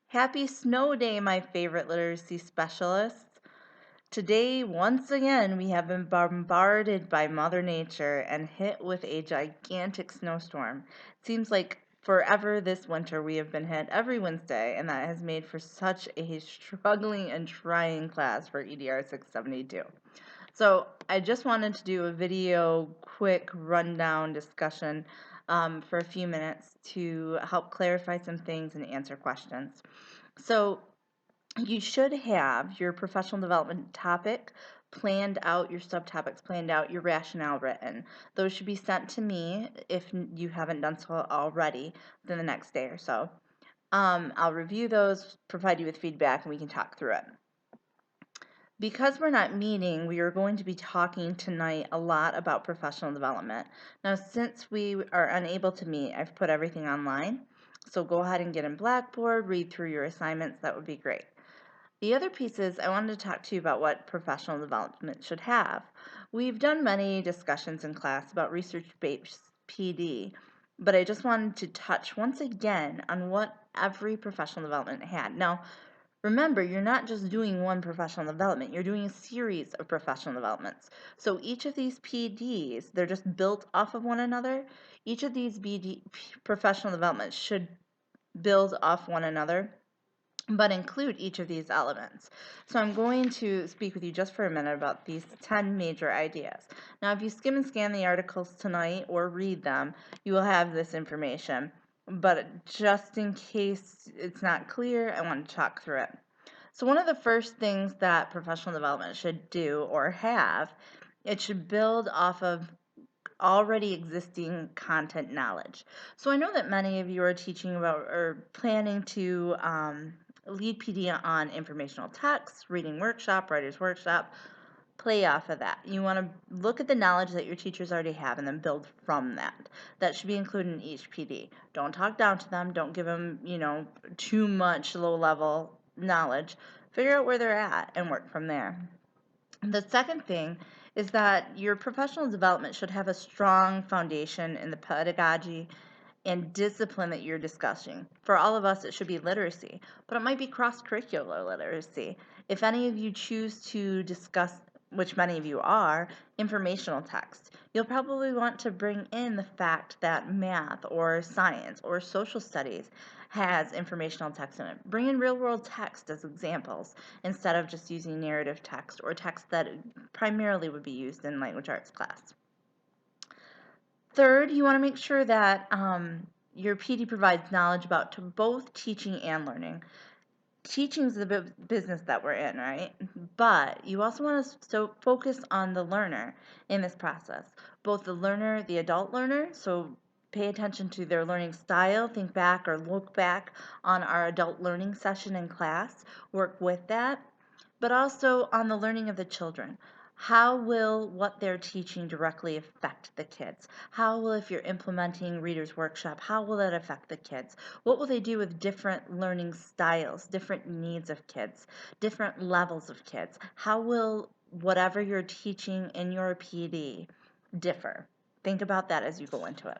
Happy snow day, my favorite literacy specialists. Today, once again, we have been bombarded by Mother Nature and hit with a gigantic snowstorm. It seems like forever this winter we have been hit every Wednesday, and that has made for such a struggling and trying class for EDR 672. So I just wanted to do a video quick rundown discussion for a few minutes to help clarify some things and answer questions. So you should have your professional development topic planned out, your subtopics planned out, your rationale written. Those should be sent to me if you haven't done so already within the next day or so. I'll review those, provide you with feedback, and we can talk through it. Because we're not meeting, we are going to be talking tonight a lot about professional development. Now, since we are unable to meet, I've put everything online. So go ahead and get in Blackboard, read through your assignments. That would be great. The other piece is I wanted to talk to you about what professional development should have. We've done many discussions in class about research-based PD, but I just wanted to touch once again on what every professional development had. Now, remember, you're not just doing one professional development, you're doing a series of professional developments. So each of these PDs, they're just built off of one another. Each of these professional developments should build off one another, but include each of these elements. So I'm going to speak with you just for a minute about these 10 major ideas. Now, if you skim and scan the articles tonight or read them, you will have this information. But just in case it's not clear, I want to talk through it. So one of the first things that professional development should do or have, it should build off of already existing content knowledge. So I know that many of you are teaching about or planning to lead PD on informational text, reading workshop, writer's workshop. Play off of that. You want to look at the knowledge that your teachers already have and then build from that. That should be included in each PD. Don't talk down to them. Don't give them, too much low-level knowledge. Figure out where they're at and work from there. The second thing is that your professional development should have a strong foundation in the pedagogy and discipline that you're discussing. For all of us, it should be literacy, but it might be cross-curricular literacy. If any of you choose to discuss, which many of you are, informational text, you'll probably want to bring in the fact that math or science or social studies has informational text in it. Bring in real-world text as examples instead of just using narrative text or text that primarily would be used in language arts class. Third, you want to make sure that your PD provides knowledge about to both teaching and learning. Teaching is the business that we're in, right? But you also want to focus on the learner in this process, both the learner, the adult learner, so pay attention to their learning style, think back or look back on our adult learning session in class, work with that, but also on the learning of the children. How will what they're teaching directly affect the kids? How will, if you're implementing Reader's Workshop, how will that affect the kids? What will they do with different learning styles, different needs of kids, different levels of kids? How will whatever you're teaching in your PD differ? Think about that as you go into it.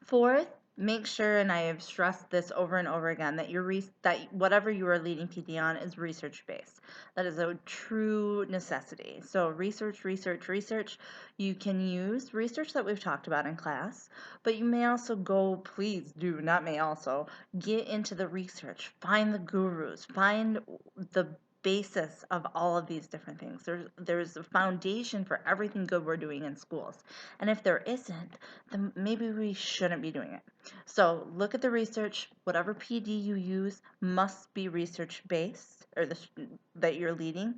Fourth, make sure, and I have stressed this over and over again, that that whatever you are leading PD on is research-based. That is a true necessity. So research, research, research. You can use research that we've talked about in class, but you may also please do, not may also, get into the research. Find the gurus. Find the basis of all of these different things. There's a foundation for everything good we're doing in schools. And if there isn't, then maybe we shouldn't be doing it. So look at the research. Whatever PD you use must be research-based or that you're leading.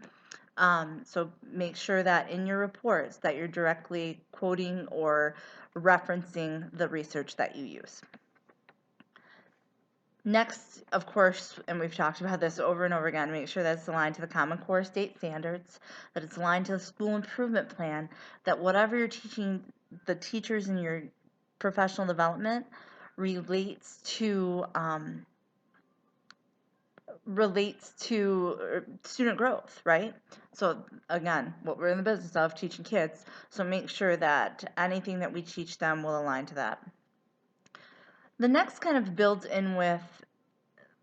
So make sure that in your reports that you're directly quoting or referencing the research that you use. Next, of course, and we've talked about this over and over again, make sure that it's aligned to the Common Core state standards, that it's aligned to the school improvement plan, that whatever you're teaching the teachers in your professional development relates to student growth, right? So again, what we're in the business of, teaching kids, so make sure that anything that we teach them will align to that. The next kind of builds in with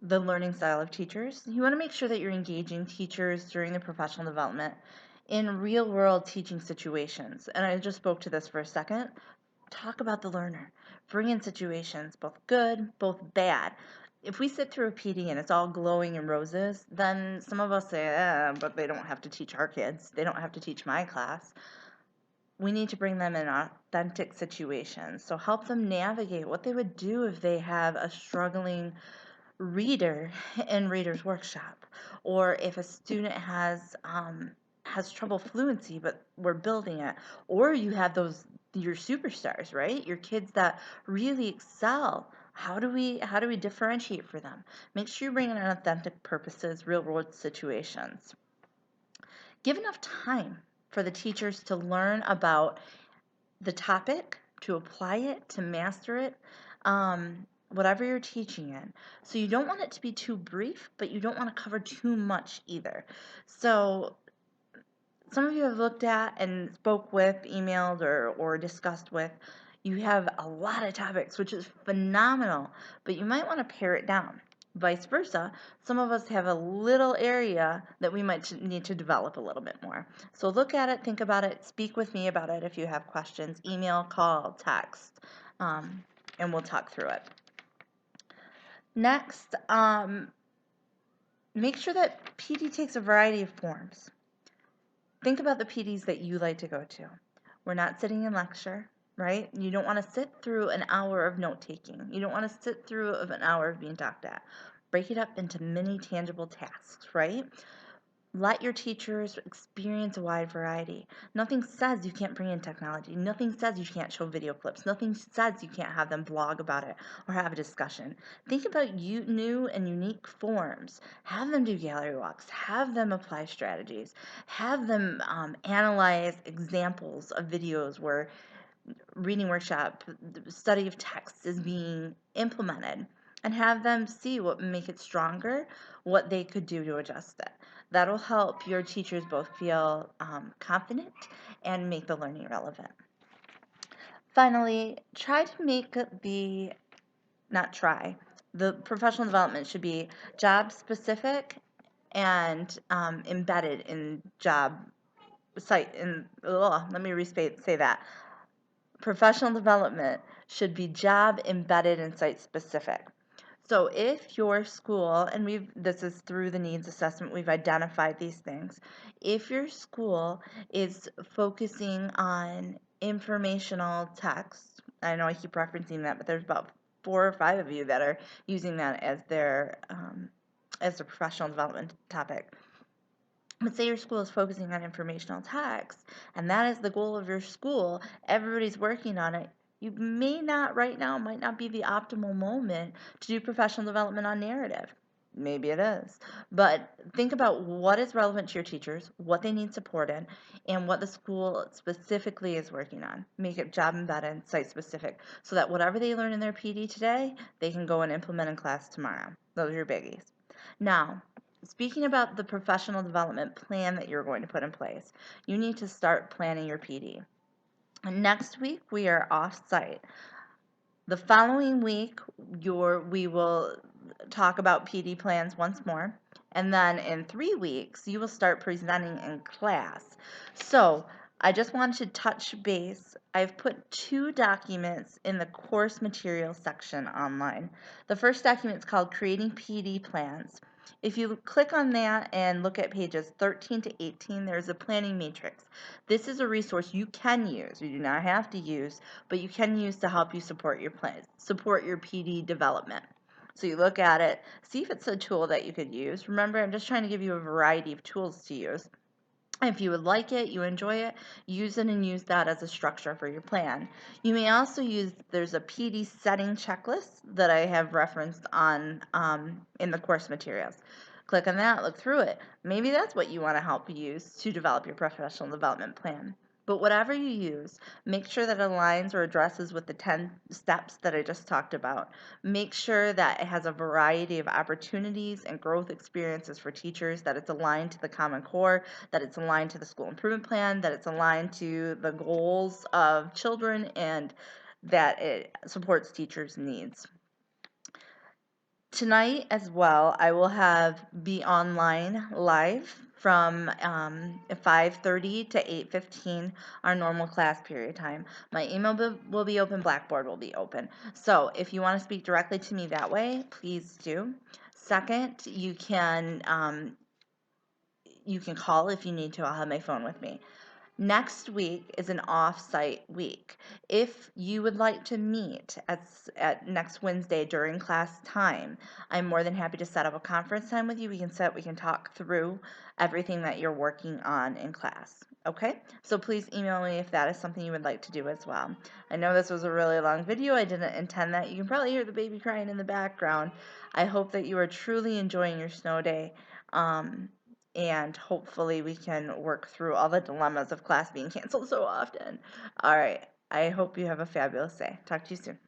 the learning style of teachers. You want to make sure that you're engaging teachers during the professional development in real world teaching situations. And I just spoke to this for a second. Talk about the learner. Bring in situations, both good, both bad. If we sit through a PD and it's all glowing and roses, then some of us say, but they don't have to teach our kids. They don't have to teach my class. We need to bring them in authentic situations. So help them navigate what they would do if they have a struggling reader in Reader's Workshop, or if a student has trouble fluency, but we're building it, or you have those your superstars, right? Your kids that really excel. How do we differentiate for them? Make sure you bring in authentic purposes, real world situations. Give enough time for the teachers to learn about the topic, to apply it, to master it, whatever you're teaching in. So you don't want it to be too brief, but you don't want to cover too much either. So some of you have looked at and spoke with, emailed, or discussed with. You have a lot of topics, which is phenomenal, but you might want to pare it down. Vice versa, some of us have a little area that we might need to develop a little bit more. So look at it, think about it, speak with me about it if you have questions, email, call, text, and we'll talk through it. Next, make sure that PD takes a variety of forms. Think about the PDs that you like to go to. We're not sitting in lecture, right? You don't want to sit through an hour of note taking. You don't want to sit through an hour of being talked at. Break it up into many tangible tasks, right? Let your teachers experience a wide variety. Nothing says you can't bring in technology. Nothing says you can't show video clips. Nothing says you can't have them blog about it or have a discussion. Think about new and unique forms. Have them do gallery walks. Have them apply strategies. Have them analyze examples of videos where reading workshop, the study of text is being implemented, and have them see what make it stronger, what they could do to adjust it. That'll help your teachers both feel confident and make the learning relevant. Finally, try to make the professional development should be job specific and embedded in job site. Let me say that. Professional development should be job embedded and site specific. So if your school, and this is through the needs assessment, we've identified these things. If your school is focusing on informational text, I know I keep referencing that, but there's about 4 or 5 of you that are using that as their professional development topic. But say your school is focusing on informational text, and that is the goal of your school, everybody's working on it. You may not, right now, might not be the optimal moment to do professional development on narrative. Maybe it is. But think about what is relevant to your teachers, what they need support in, and what the school specifically is working on. Make it job embedded, site specific, so that whatever they learn in their PD today, they can go and implement in class tomorrow. Those are your biggies. Now, speaking about the professional development plan that you're going to put in place, you need to start planning your PD. Next week, we are off-site. The following week, we will talk about PD plans once more. And then in 3 weeks, you will start presenting in class. So I just wanted to touch base. I've put 2 documents in the course materials section online. The first document is called Creating PD Plans. If you click on that and look at pages 13 to 18, there's a planning matrix. This is a resource you can use. You do not have to use, but you can use to help you support your plans, support your PD development. So you look at it, see if it's a tool that you could use. Remember, I'm just trying to give you a variety of tools to use. If you would like it, you enjoy it, use it and use that as a structure for your plan. You may also use, there's a PD setting checklist that I have referenced on in the course materials. Click on that, look through it. Maybe that's what you want to help use to develop your professional development plan. But whatever you use, make sure that it aligns or addresses with the 10 steps that I just talked about. Make sure that it has a variety of opportunities and growth experiences for teachers, that it's aligned to the Common Core, that it's aligned to the school improvement plan, that it's aligned to the goals of children, and that it supports teachers' needs. Tonight as well, I will be online live from 5:30 to 8:15, our normal class period time. My email will be open, Blackboard will be open. So if you want to speak directly to me that way, please do. Second, you can call if you need to. I'll have my phone with me. Next week is an off-site week. If you would like to meet at next Wednesday during class time, I'm more than happy to set up a conference time with you. We can talk through everything that you're working on in class. Okay? So please email me if that is something you would like to do as well. I know this was a really long video. I didn't intend that. You can probably hear the baby crying in the background. I hope that you are truly enjoying your snow day. And hopefully we can work through all the dilemmas of class being canceled so often. All right. I hope you have a fabulous day. Talk to you soon.